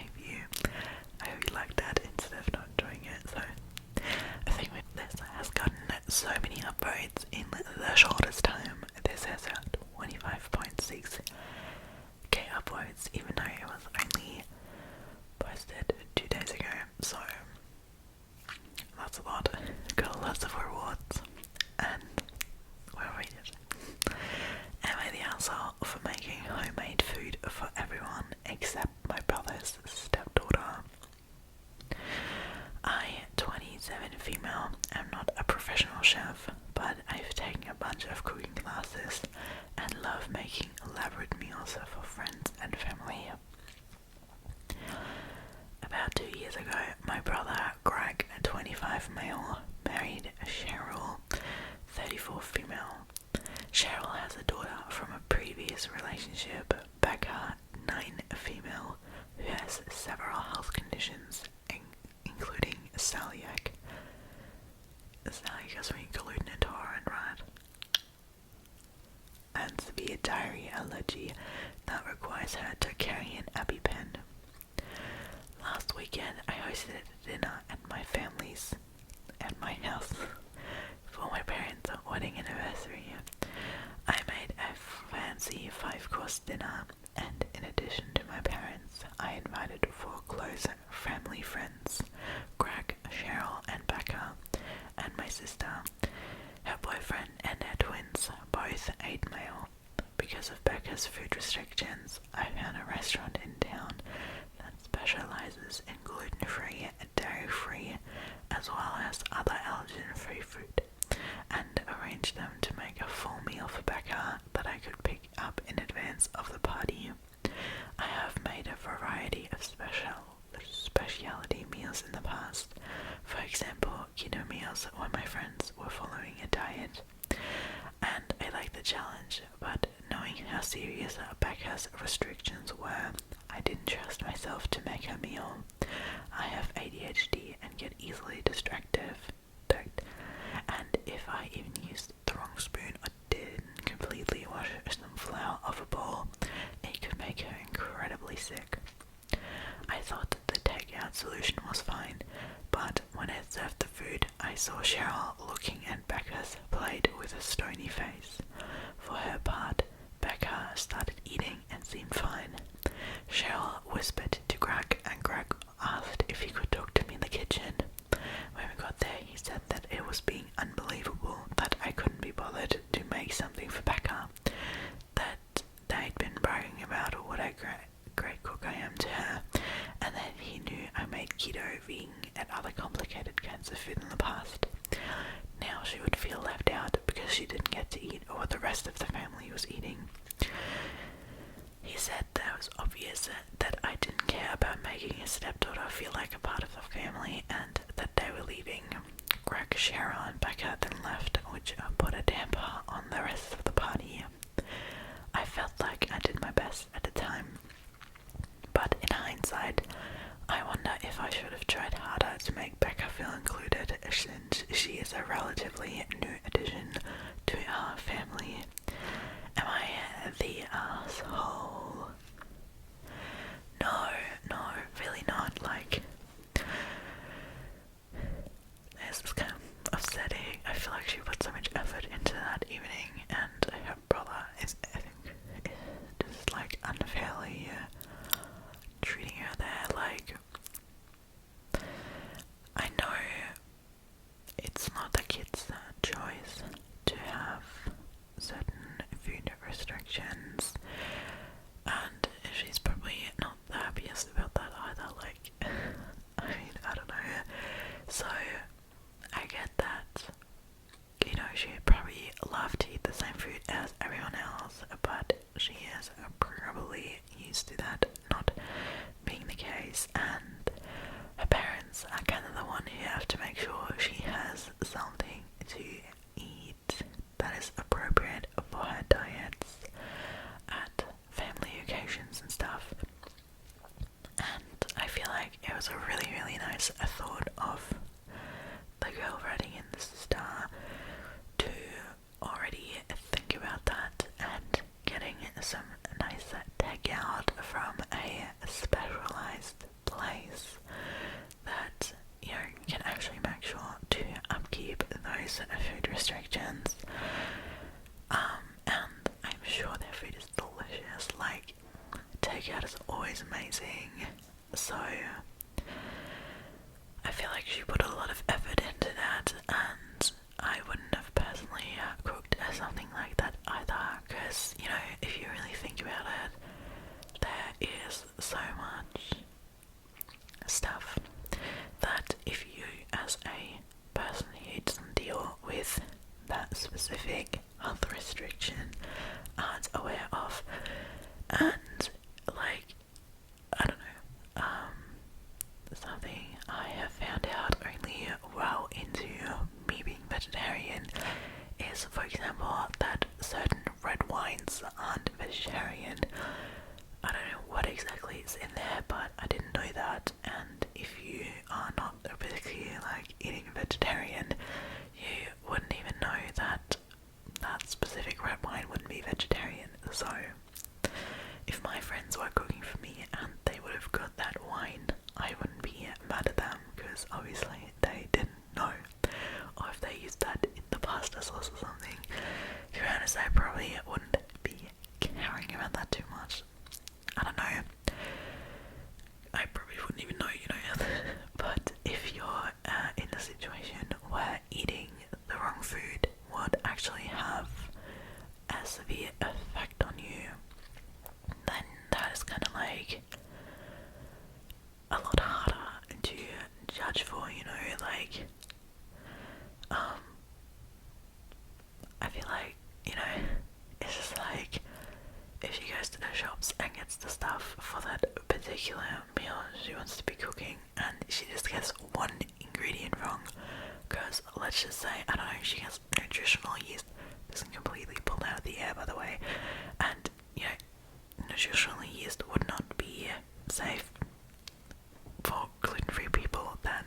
hope you like that instead of not enjoying it. So I think this has gotten so many upvotes in the shortest time. This has had 25.6k upvotes, even though it was only posted 2 days ago. So that's a lot. Got lots of rewards, and well rated. previous relationship, Becca, 9, female, who has several health conditions, including celiac. Celiac is when gluten intolerant, right? And severe dairy allergy that requires her to carry an EpiPen. Last weekend, I hosted a dinner at my house for my parents' wedding anniversary. I made a fancy 5-course dinner, and in addition to my parents, I invited 4 close family friends, Greg, Cheryl, and Becca, and my sister, her boyfriend, and her twins, both 8 male. Because of Becca's food restrictions, I found a restaurant in town that specializes in gluten-free, dairy-free, as well as other allergen-free food, and arranged them to make a full meal for Becca that I could pick up in advance of the party. I have made a variety of specialty meals in the past. For example, keto meals when my friends were following a diet. And I like the challenge, but knowing how serious Becca's restrictions were, I didn't trust myself to make her meal. I have ADHD and get easily distracted, and if I even used the wrong spoon or didn't completely wash some flour off a bowl, it could make her incredibly sick. I thought the takeout solution was fine, but when I served the food, I saw Cheryl looking at Becca's plate with a stony face. For her part, Becca started eating and seemed fine. Cheryl whispered to Greg, and Greg asked if he could talk to me in the kitchen. When we got there, he said that it was being unbelievable that I couldn't be bothered to make something for Becca, that they'd been bragging about what a great cook I am to her, and that he knew I made keto, vegan, and other complicated kinds of food in the past. Now she would feel left out because she didn't get to eat what the rest of the family was eating. He said that it was obvious that I didn't care about making his stepdaughter feel like a part of the family, and that they were leaving. Greg, Cheryl, and Becca then left, which put a damper on the rest of the party. I felt like I did my best at the time, but in hindsight, I wonder if I should have tried harder to make Becca feel included, since she is a relatively new addition to our family. Am I the asshole? No, really not. Like, this was kind of upsetting. I feel like she put so much effort into that evening, and her brother is, I think, just like unfairly treating her there. Like, I know it's not the kid's choice to have certain food restrictions, and she's probably not the happiest about that either. Like, I mean, I don't know. So I get that, you know, she'd probably love to eat the same food as everyone else, but she is probably used to that not being the case, and her parents are kind of the one who have to make sure she has something to eat that is appropriate for her diets at family occasions and stuff. And I feel like it was a really, really nice thought of the girl writing in the star to already think about that and getting some nice takeout from a specialized place that, you know, can actually make sure to upkeep those food restrictions. And I'm sure their food is delicious. Like, takeout is always amazing. So I feel like she put a lot of effort into that, and I wouldn't have personally cooked something like that either, because, you know, if you really think about it, there is so much stuff that if you, as a person who doesn't deal with that specific health restriction, aren't aware of, and, like, I don't know, something I have found out only well into me being vegetarian is, for example, that certain red wines meats aren't vegetarian. I don't know what exactly is in there, but I didn't know that. And if you are not particularly like eating vegetarian, you wouldn't even know that that specific red wine wouldn't be vegetarian. So if my friends were cooking for me and they would have got that wine, I wouldn't be mad at them because obviously they didn't know. Or if they used that in the pasta sauce or something, to be honest, I probably wouldn't be caring about that too much. I don't know. I probably wouldn't even know, you know. But if you're in a situation where eating the wrong food would actually have a severe effect on you, then that is kind of like a lot harder to judge for, you know, like, I feel like, you know, it's just like, if she goes to the shops and gets the stuff for that particular meal she wants to be cooking, and she just gets one ingredient wrong, because let's just say, I don't know, she has nutritional yeast, this is completely pulled out of the air by the way, and, you know, nutritional yeast would not be safe for gluten-free people, then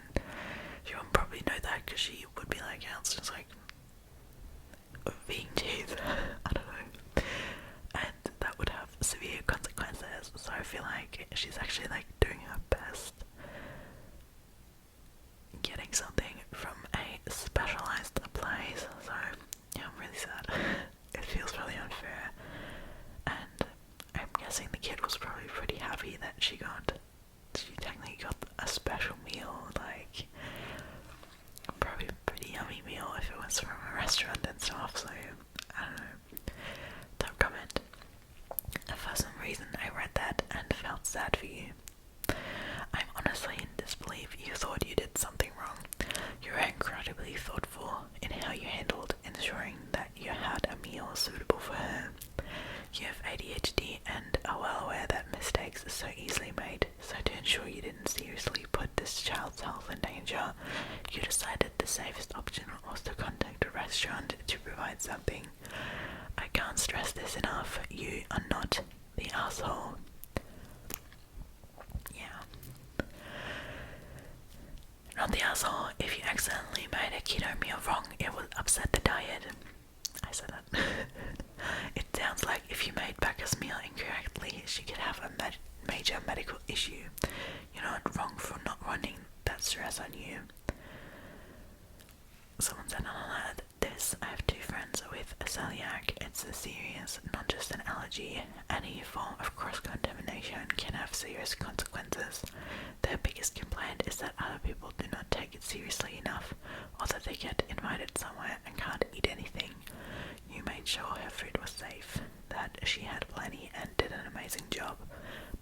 she would probably know that, because she would be like, yeah, it's just like vegan cheese, I don't know, and that would have severe consequences. So I feel like she's actually like doing her best getting something from a specialized place. So yeah, I'm really sad. It feels really unfair, and I'm guessing the kid was probably pretty happy that she technically got a special meal, like probably a pretty yummy meal if it was from a restaurant and stuff. So I don't know. Don't comment. For some reason I read that and felt sad for you. I'm honestly in disbelief you thought you did something wrong. You're incredibly thoughtful in how you handled ensuring that you had a meal suitable for her. You have ADHD and are well aware that mistakes are so easily made, so to ensure you didn't seriously put this child's health in danger, you decided the safest option was to contact a restaurant to provide something. I can't stress this enough, you are not the asshole. Yeah. Not the asshole. If you accidentally made a keto meal wrong, it will upset the diet. I said that. It sounds like if you made Becca's meal incorrectly, she could have a major medical issue. You're not wrong for not running that stress on you. Someone said on this, I have 2 friends with a celiac. It's a serious, not just an allergy. Any form of cross-contamination can have serious consequences. Their biggest complaint is that other people do not take it seriously enough, or that they get invited somewhere and can't eat anything. You made sure her food was safe, that she had plenty and did an amazing job.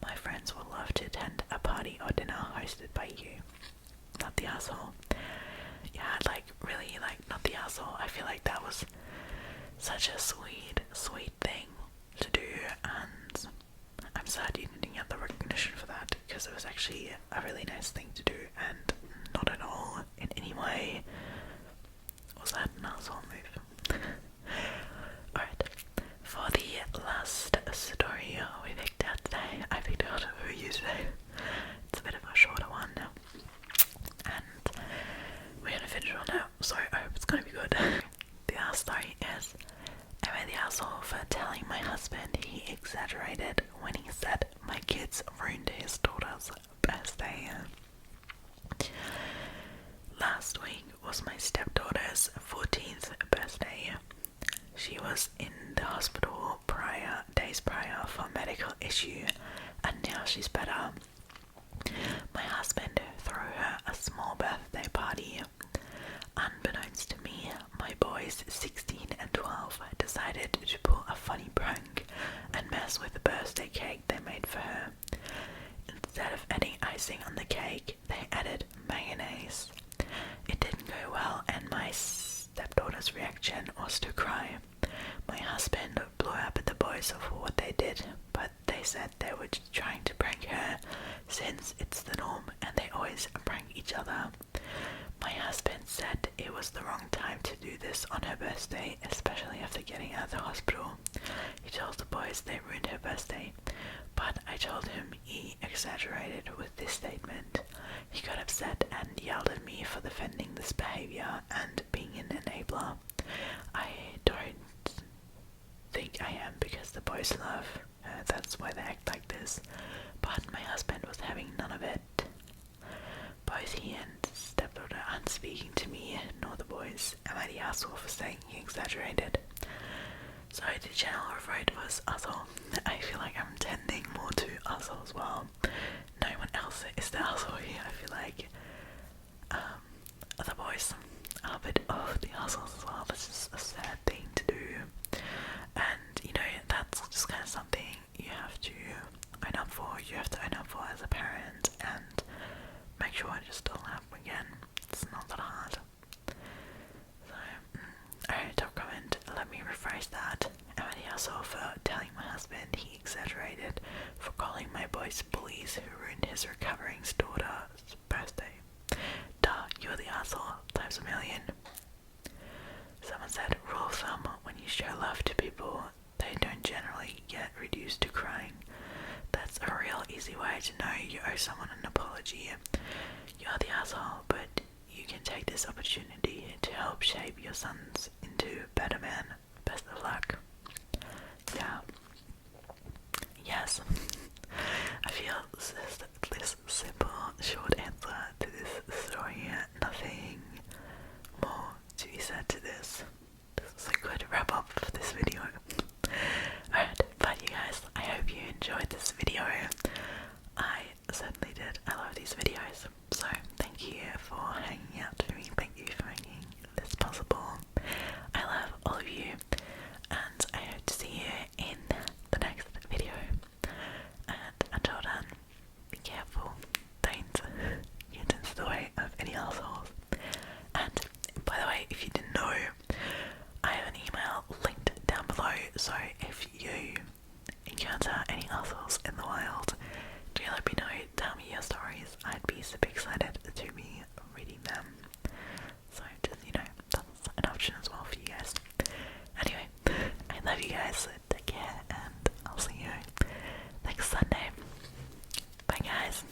My friends would love to attend a party or dinner hosted by you. Not the asshole. Yeah, like, really, like, not the asshole. I feel like that was such a sweet thing to do, and I'm sad you didn't get the recognition for that, because it was actually a really nice thing to do, and not at all in any way was that an asshole move. Alright, for the last story we picked out today, I picked out for you today. It's a bit of a shorter one now, and we're gonna finish on now, so I hope it's gonna be good. The last story is, am I the asshole for telling my husband he exaggerated when he said my kids ruined his daughter's birthday? Last week was my stepdaughter's 14th birthday. She was in the hospital days prior for a medical issue, and now she's better. My husband threw her a small birthday party. Unbeknownst to me, my boys 16 and 12 decided to pull a funny prank and mess with the birthday cake they made for her. Instead of adding icing on the cake, they added mayonnaise. It didn't go well, and my stepdaughter's reaction was to cry. My husband blew up at the boys for what they did, but they said they were just trying to prank her, since it's the norm and they always prank each other. My husband said it was the wrong time to do this on her birthday, especially after getting out of the hospital. He told I told him he exaggerated with this statement. He got upset and yelled at me for defending this behavior and being an enabler. I don't think I am, because the boys love her, that's why they act like this. But my husband was having none of it. Both he and stepdaughter aren't speaking to me, nor the boys. Am I the asshole for saying he exaggerated? So the channel referred was asshole. I feel like I'm tending more to asshole as well. No one else is the asshole here. I feel like the boys are a bit of the assholes as well. That's just a sad thing to do. And you know, that's just kind of something you have to own up for. You have to own up for as a parent and make sure it just doesn't happen again. It's not that hard. So, alright, top comment. Let me rephrase that. Am I the asshole for telling my husband he exaggerated, for calling my boys bullies who ruined his recovering daughter's birthday? Duh, you're the asshole times a million. Someone said, rule of thumb, when you show love to people, they don't generally get reduced to crying. That's a real easy way to know you owe someone an apology. You're the asshole, but you can take this opportunity to help shape your sons into a better man. Best of luck. Yeah. Yes. I feel this is this simple, short answer to this story. Nothing more to be said to this. This is a good wrap up for this video. Alright, but you guys, I hope you enjoyed this video. I certainly did. I love these videos. So thank you for hanging out with me. Thank you for making this possible. I love all of you, and I hope to see you in the next video. And until then, be careful. Don't get into the way of any assholes. And by the way, if you didn't know, I have an email linked down below, so if you encounter any assholes in the wild, do let me know, tell me your stories. I'd be super excited to be reading them. So just, you know, that's an option as well for you guys. Anyway, I love you guys, take care, and I'll see you next Sunday. Bye guys.